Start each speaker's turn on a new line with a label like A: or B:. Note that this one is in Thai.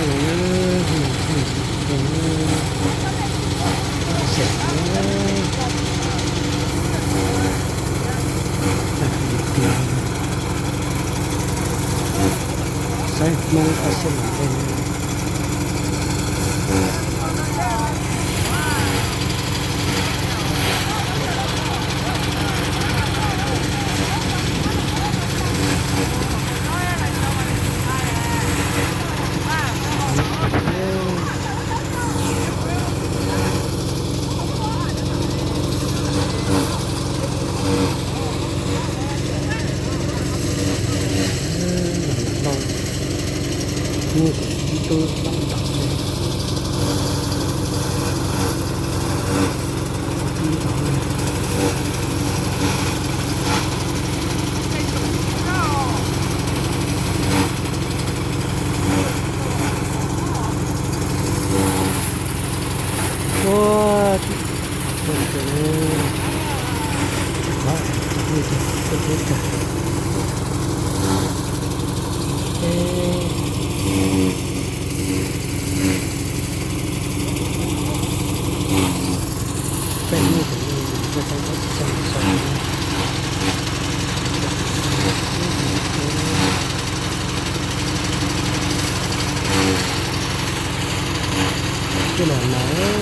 A: เสร็จใส่มงอาเซียนเป็นนี่ตัวต่างๆเลยที่ต่างเลยโอ้ยมันจะว่านี่จะเป็นจะเอ๊เป็นนี่ถึงจะใช้ก็จะสอนที่ไหนมาเออ